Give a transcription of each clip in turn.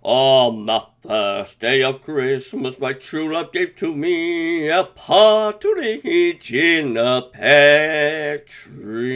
On the first day of Christmas, my true love gave to me a partridge in a pear tree.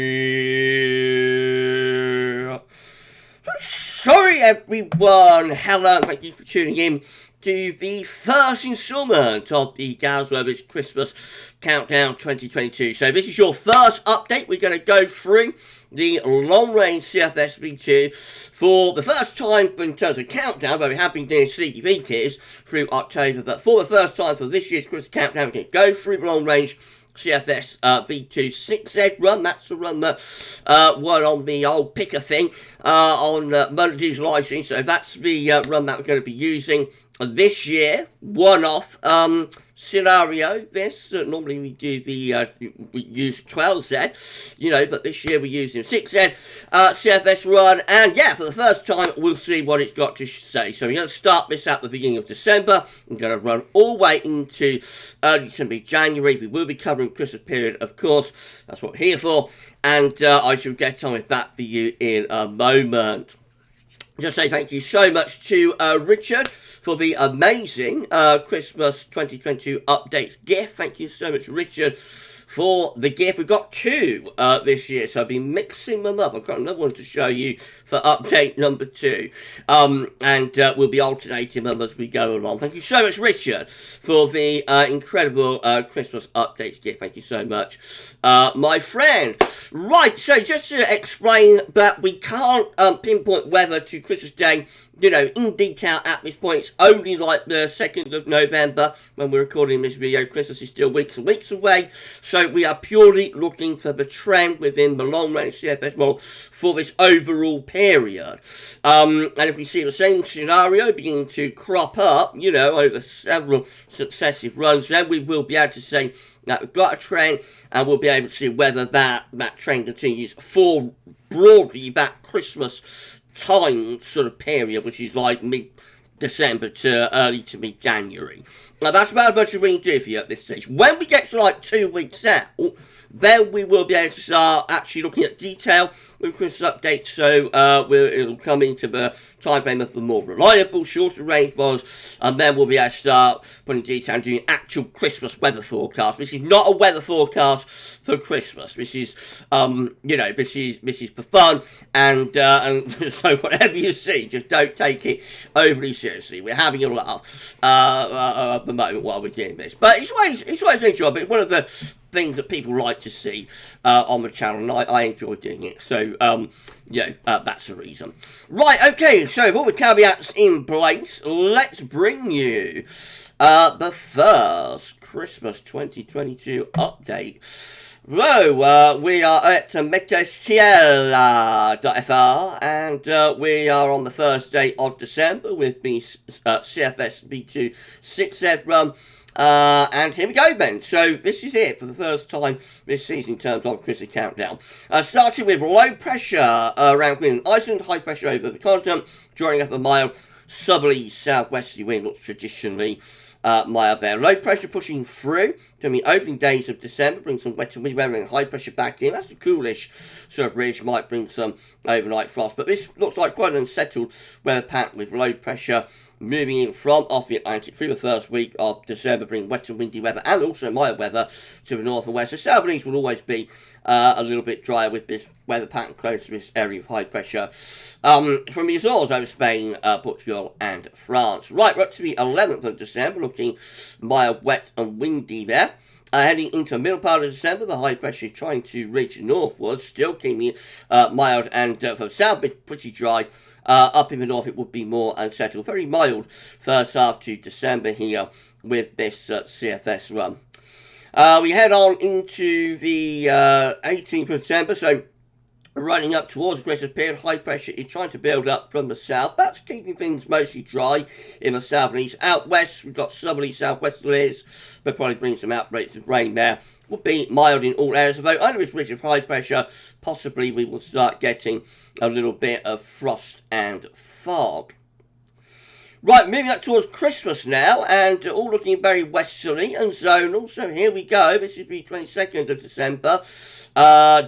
Sorry everyone, hello, thank you for tuning in to the first installment of the GWV Christmas Countdown 2022. So this is your first update. We're going to go through the long-range CFS V2 for the first time in terms of countdown, though we have been doing CDV kits through October, but for the first time for this year's Christmas Countdown, we're going to go through the long-range CFS V2 6Z run. That's the run that won on the old picker thing on Melodies licensing. So that's the run that we're going to be using this year. One-off scenario. This normally we do the we use 12Z, you know, but this year we're using 6Z CFS run, and yeah, for the first time we'll see what it's got to say. So we're going to start this at the beginning of December. We're going to run all the way into early December, January. We will be covering Christmas period, of course. That's what we're here for, and I shall get on with that for you in a moment. Just say thank you so much to Richard for the amazing Christmas 2022 updates gift. Thank you so much, Richard, for the gift. We've got two this year, so I've been mixing them up. I've got another one to show you for update number 2. And we'll be alternating them as we go along. Thank you so much, Richard, for the incredible Christmas updates gift. Thank you so much, my friend. Right, so just to explain that we can't pinpoint weather to Christmas Day, you know, in detail at this point. It's only like the 2nd of November when we're recording this video. Christmas is still weeks and weeks away. So we are purely looking for the trend within the long-range CFS model for this overall period. And if we see the same scenario beginning to crop up, you know, over several successive runs, then we will be able to say that we've got a trend, and we'll be able to see whether that trend continues for broadly that Christmas time sort of period, which is like mid-December to early to mid-January. Now that's about as much as we can do for you at this stage. When we get to like 2 weeks out, then we will be able to start actually looking at detail with Christmas updates, so it'll come into the time frame of the more reliable, shorter range ones, and then we'll be able to start putting detail and doing actual Christmas weather forecast. This is not a weather forecast for Christmas. This is, you know, this is for fun, and so whatever you see, just don't take it overly seriously. We're having a laugh at the moment while we're doing this, but it's always enjoyable. It's one of the things that people like to see on the channel, and I enjoy doing it. So, yeah, that's the reason. Right, okay, so with all the caveats in place, let's bring you the first Christmas 2022 update. So, we are at metociela.fr, and we are on the first day of December with the CFS V2 6Z run. And here we go then. So this is it for the first time this season in terms of Christmas Countdown. Starting with low pressure around Greenland Iceland, high pressure over the continent, drawing up a mild southerly southwesterly wind, looks traditionally mild there. Low pressure pushing through during the opening days of December, brings some wet and windy weather and high pressure back in. That's a coolish sort of ridge, might bring some overnight frost, but this looks like quite an unsettled weather pattern with low pressure moving in from off the Atlantic through the first week of December, bringing wet and windy weather and also mild weather to the north and west. So south and east will always be a little bit drier with this weather pattern close to this area of high pressure. From the Azores over Spain, Portugal and France. Right, we're up to the 11th of December, looking mild, wet and windy there. Heading into the middle part of December, the high pressure is trying to reach northwards, still keeping it mild, and from the south it's pretty dry. Up in the north it would be more unsettled. Very mild first half to December here with this CFS run. We head on into the 18th of December, so running up towards the Christmas period. High pressure is trying to build up from the south. That's keeping things mostly dry in the south and east. Out west, we've got southerly southwesterlies. We'll probably bring some outbreaks of rain there. Will be mild in all areas, although under this ridge of high pressure, possibly we will start getting a little bit of frost and fog. Right, moving up towards Christmas now, and all looking very westerly and zonal. So here we go. This is the 22nd of December.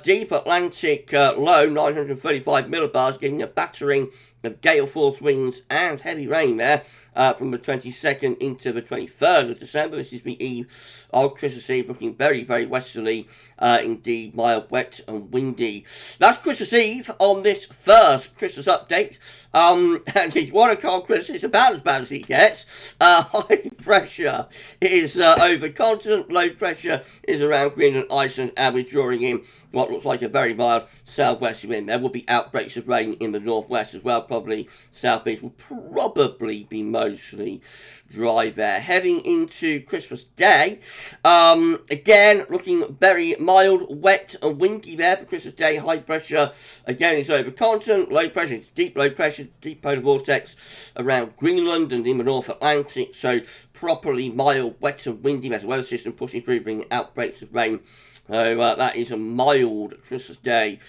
Deep Atlantic low, 935 millibars, giving a battering of gale force winds and heavy rain there from the 22nd into the 23rd of December. This is the eve of Christmas Eve, looking very, very westerly indeed, mild, wet and windy. That's Christmas Eve on this first Christmas update. And if you want to call Christmas, it's about as bad as it gets. High pressure is over continent, low pressure is around Greenland, Iceland, and we're drawing in what looks like a very mild southwesterly wind. There will be outbreaks of rain in the northwest as well. Probably southeast will probably be mostly dry there. Heading into Christmas Day, again looking very mild, wet and windy there for Christmas Day. High pressure again is over continent, low pressure, it's deep low pressure, deep polar vortex around Greenland and in the North Atlantic, so properly mild, wet and windy. There's a weather system pushing through, bringing outbreaks of rain. So that is a mild Christmas Day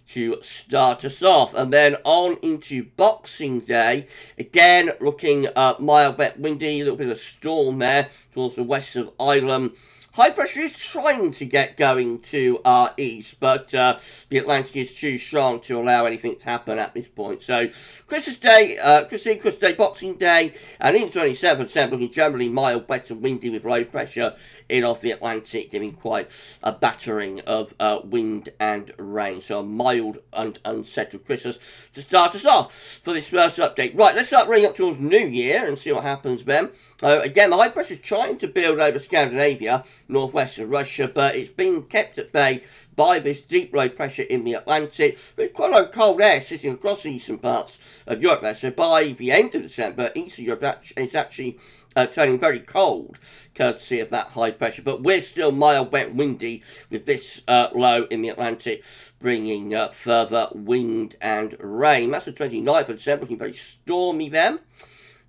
to start us off. And then on into Boxing Day. Again, looking mild, wet, windy. A little bit of a storm there towards the west of Ireland. High pressure is trying to get going to our east, but the Atlantic is too strong to allow anything to happen at this point. So Christmas Day, Christmas Day, Boxing Day, and in 27th December, looking generally mild, wet and windy with low pressure in off the Atlantic, giving quite a battering of wind and rain. So a mild and unsettled Christmas to start us off for this first update. Right, let's start running up towards New Year and see what happens then. Again, the high pressure is trying to build over Scandinavia, northwest of Russia, but it's being kept at bay by this deep low pressure in the Atlantic. There's quite a lot of cold air sitting across the eastern parts of Europe there, so by the end of December, eastern Europe is actually turning very cold, courtesy of that high pressure. But we're still mild, wet, windy with this low in the Atlantic, bringing further wind and rain. That's the 29th of December, looking very stormy then,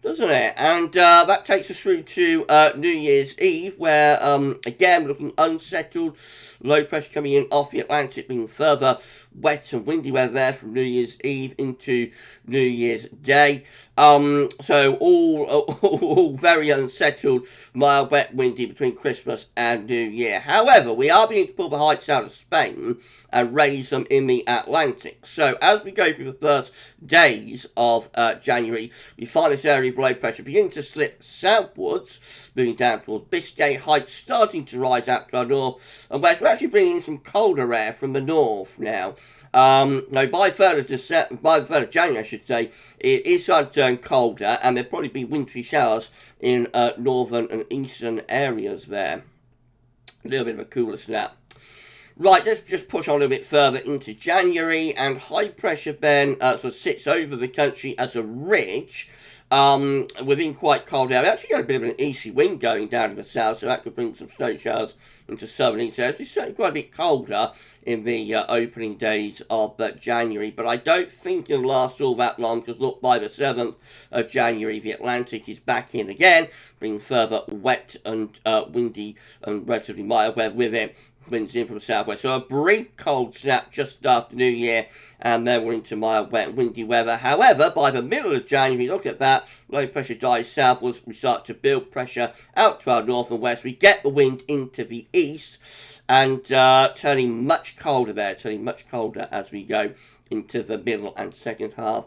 doesn't it? And that takes us through to New Year's Eve, where, again, looking unsettled, low pressure coming in off the Atlantic, being further wet and windy weather there from New Year's Eve into New Year's Day. So all very unsettled, mild, wet, windy between Christmas and New Year. However, we are beginning to pull the heights out of Spain and raise them in the Atlantic. So as we go through the first days of January, we find this area of low pressure beginning to slip southwards, moving down towards Biscay, heights starting to rise out to our north and west. We're actually bringing in some colder air from the north now. Now, by the 3rd of January, I should say, it is starting to turn colder, and there'll probably be wintry showers in northern and eastern areas there. A little bit of a cooler snap. Right, let's just push on a little bit further into January, and high pressure then sort of sits over the country as a ridge. Within quite cold air. We actually got a bit of an easy wind going down to the south, so that could bring some snow showers into southern east areas. It's certainly quite a bit colder in the opening days of January, but I don't think it'll last all that long, because look, by the 7th of January, the Atlantic is back in again, bringing further wet and windy and relatively mild weather with it. Winds in from the southwest. So a brief cold snap just after New Year, and then we're into mild, wet, and windy weather. However, by the middle of January, look at that, low pressure dies southwards. We start to build pressure out to our north and west. We get the wind into the east, and turning much colder there, turning much colder as we go into the middle and second half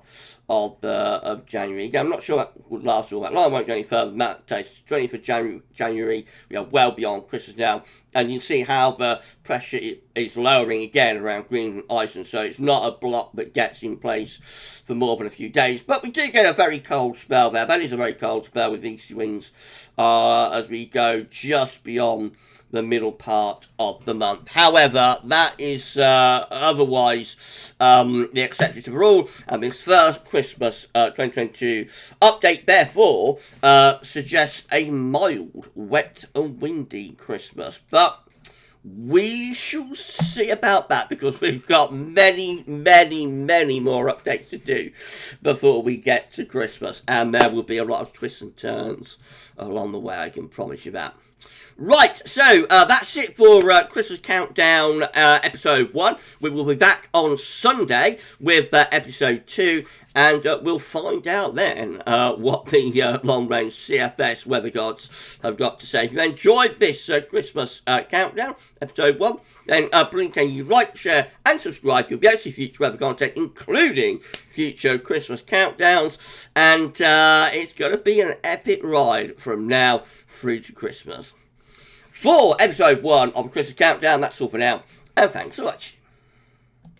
of January. Again, I'm not sure that would last all that long. I won't go any further than that. It's 20th of January. We are well beyond Christmas now, and you see how the pressure is lowering again around Greenland and Iceland, so it's not a block that gets in place for more than a few days. But we do get a very cold spell there. That is a very cold spell with easy winds as we go just beyond the middle part of the month. However, that is otherwise the exception to the rule, and this first Christmas 2022 update therefore suggests a mild, wet and windy Christmas. But we shall see about that, because we've got many more updates to do before we get to Christmas, and there will be a lot of twists and turns along the way, I can promise you that. Right, so that's it for Christmas Countdown episode 1. We will be back on Sunday with episode 2, and we'll find out then what the long-range CFS weather gods have got to say. If you enjoyed this Christmas countdown, episode 1, then please can you like, share, and subscribe. You'll be able to see future weather content, including future Christmas countdowns, and it's going to be an epic ride from now through to Christmas. For episode 1 of the Christmas Countdown, that's all for now, and thanks so much.